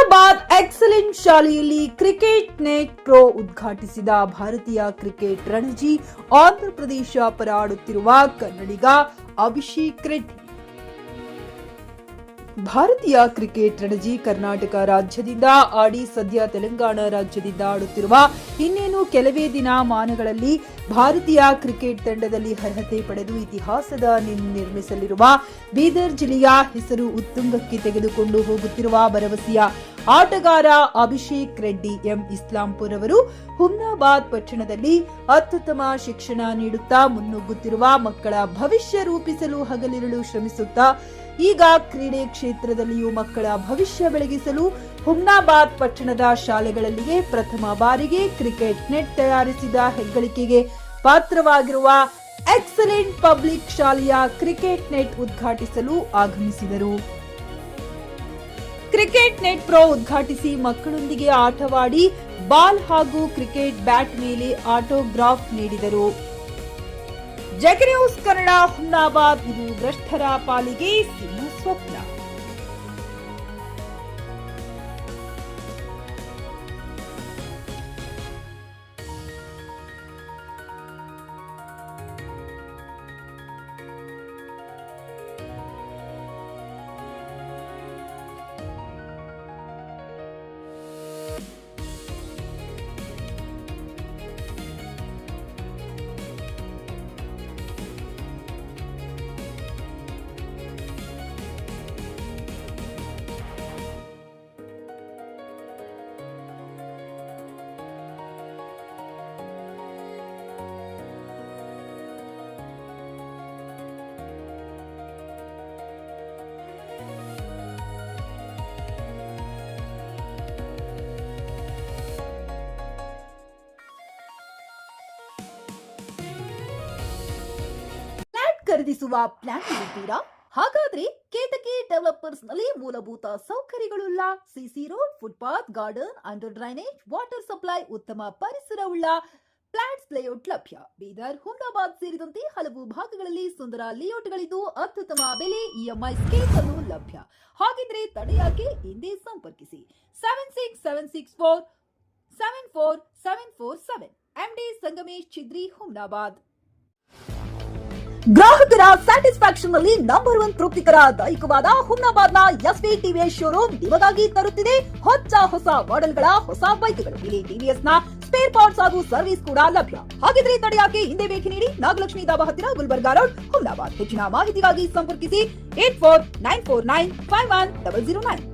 Humnabad excellent ಶಾಲೆಯಲ್ಲಿ cricket net pro ಉದ್ಘಾಟಿಸಿದ ಭಾರತೀಯ ಕ್ರಿಕೆಟ್ ರಣಜಿ ಆಂಧ್ರಪ್ರದೇಶ ಪರ ಆಡುತ್ತಿರುವ ಕನ್ನಡಿಗ ಅಭಿಷೇಕ್ ರೆಡ್ಡಿ. ಭಾರತೀಯ ಕ್ರಿಕೆಟ್ ರಣಜಿ ಕರ್ನಾಟಕ ರಾಜ್ಯದಿಂದ ಆಡಿ ಸದ್ಯ ತೆಲಂಗಾಣ ರಾಜ್ಯದಿಂದ ಆಡುತ್ತಿರುವ ಇನ್ನೇನು ಕೆಲವೇ ದಿನಮಾನಗಳಲ್ಲಿ ಭಾರತೀಯ ಕ್ರಿಕೆಟ್ ತಂಡದಲ್ಲಿ ಅರ್ಹತೆ ಪಡೆದು ಇತಿಹಾಸದ ನಿರ್ಮಿಸಲಿರುವ ಬೀದರ್ ಜಿಲ್ಲೆಯ ಹೆಸರು ಉತ್ತುಂಗಕ್ಕೆ ತೆಗೆದುಕೊಂಡು ಹೋಗುತ್ತಿರುವ ಭರವಸೆಯ ಆಟಗಾರ ಅಭಿಷೇಕ್ ರೆಡ್ಡಿ ಎಂ ಇಸ್ಲಾಂಪುರ್ ಅವರು ಹುಮ್ನಾಬಾದ್ ಪಟ್ಟಣದಲ್ಲಿ ಅತ್ಯುತ್ತಮ ಶಿಕ್ಷಣ ನೀಡುತ್ತಾ ಮುನ್ನುಗ್ಗುತ್ತಿರುವ ಮಕ್ಕಳ ಭವಿಷ್ಯ ರೂಪಿಸಲು ಹಗಲಿರುಳು ಶ್ರಮಿಸುತ್ತಾ ಈಗ ಕ್ರೀಡೆ ಕ್ಷೇತ್ರದಲ್ಲಿಯೂ ಮಕ್ಕಳ ಭವಿಷ್ಯ ಬೆಳಗಿಸಲು ಹುಮ್ನಾಬಾದ್ ಪಟ್ಟಣದ ಶಾಲೆಗಳಲ್ಲಿಯೇ ಪ್ರಥಮ ಬಾರಿಗೆ ಕ್ರಿಕೆಟ್ ನೆಟ್ ತಯಾರಿಸಿದ ಹೆಗ್ಗಳಿಕೆಗೆ ಪಾತ್ರವಾಗಿರುವ ಎಕ್ಸಲೆಂಟ್ ಪಬ್ಲಿಕ್ ಶಾಲೆಯ ಕ್ರಿಕೆಟ್ ನೆಟ್ ಉದ್ಘಾಟಿಸಲು ಆಗಮಿಸಿದರು. ಕ್ರಿಕೆಟ್ ನೆಟ್ ಪ್ರೋ ಉದ್ಘಾಟಿಸಿ ಮಕ್ಕಳೊಂದಿಗೆ ಆಟವಾಡಿ ಬಾಲ್ ಹಾಗೂ ಕ್ರಿಕೆಟ್ ಬ್ಯಾಟ್ ಮೇಲೆ ಆಟೋಗ್ರಾಫ್ ನೀಡಿದರು. ಜಗ್ ನ್ಯೂಸ್ ಕನ್ನಡ ಹುಮ್ನಾಬಾದ್, ಇದು ಭ್ರಷ್ಟರ ಪಾಲಿಗೆ ಸಿಂಹ ಸ್ವಪ್ನ. ಖರೀದಿಸುವ ಪ್ಲಾನ್ ಇರುತ್ತೀರಾ? ಹಾಗಾದ್ರೆ ಕೇತಕಿ ಡೆವಲಪರ್ಸ್ ನಲ್ಲಿ ಮೂಲಭೂತ ಸೌಕರ್ಯಗಳುಳ್ಳ CC road, footpath, garden, under drainage, water supply, ಉತ್ತಮ ಪರಿಸರವುಳ್ಳ ಫ್ಲಾಟ್ಸ್ ಲೇಔಟ್ ಲಭ್ಯ. ಬೀದರ್, ಹುಮ್ನಾಬಾದ್ ಸೇರಿದಂತೆ ಹಲವು ಭಾಗಗಳಲ್ಲಿ ಸುಂದರ ಲೇಔಟ್ಗಳಿದ್ದು ಅತ್ಯುತ್ತಮ ಬೆಲೆ, ಇಎಂಐ ಸ್ಕೀಮ್ಸ್ ಅನ್ನು ಲಭ್ಯ. ಹಾಗಿದ್ರೆ ತಡೆಯಾಕೆ? ಹಿಂದೆ ಸಂಪರ್ಕಿಸಿ 7676474747 ಎಂಡಿ ಸಂಗಮೇಶ್ ಚಿದ್ರಿ, ಹುಮ್ನಾಬಾದ್. ಗ್ರಾಹಕರ ಸ್ಯಾಟಿಸ್ಫ್ಯಾಕ್ಷನ್ ನಲ್ಲಿ ನಂಬರ್ 1 ತೃಪ್ತಿಕರ ದೈಹಿಕವಾದ ಹುಮ್ನಾಬಾದ್ನ ಎಸ್ವಿ ಟಿವಿಎಸ್ ಶೋರೂಮ್ ನಿಮಗಾಗಿ ತರುತ್ತಿದೆ ಹೊಸ ಮಾಡೆಲ್ಗಳ ಹೊಸ ಬೈಕ್ಗಳು. ಇಲ್ಲಿ ಟಿವಿಎಸ್ ನ ಸ್ಪೇರ್ ಪಾರ್ಟ್ಸ್ ಹಾಗೂ ಸರ್ವಿಸ್ ಕೂಡ ಲಭ್ಯ. ಹಾಗಿದ್ರೆ ತಡೆಯಾಕೆ? ಹಿಂದೆ ಭೇಟಿ ನೀಡಿ, ನಾಗಲಕ್ಷ್ಮಿ ದಾಬಾ ಹತ್ತಿರ, ಗುಲ್ಬರ್ಗಾ ರೋಡ್, ಹುಮ್ನಾಬಾದ್. ಹೆಚ್ಚಿನ ಮಾಹಿತಿಗಾಗಿ ಸಂಪರ್ಕಿಸಿ 8494951009.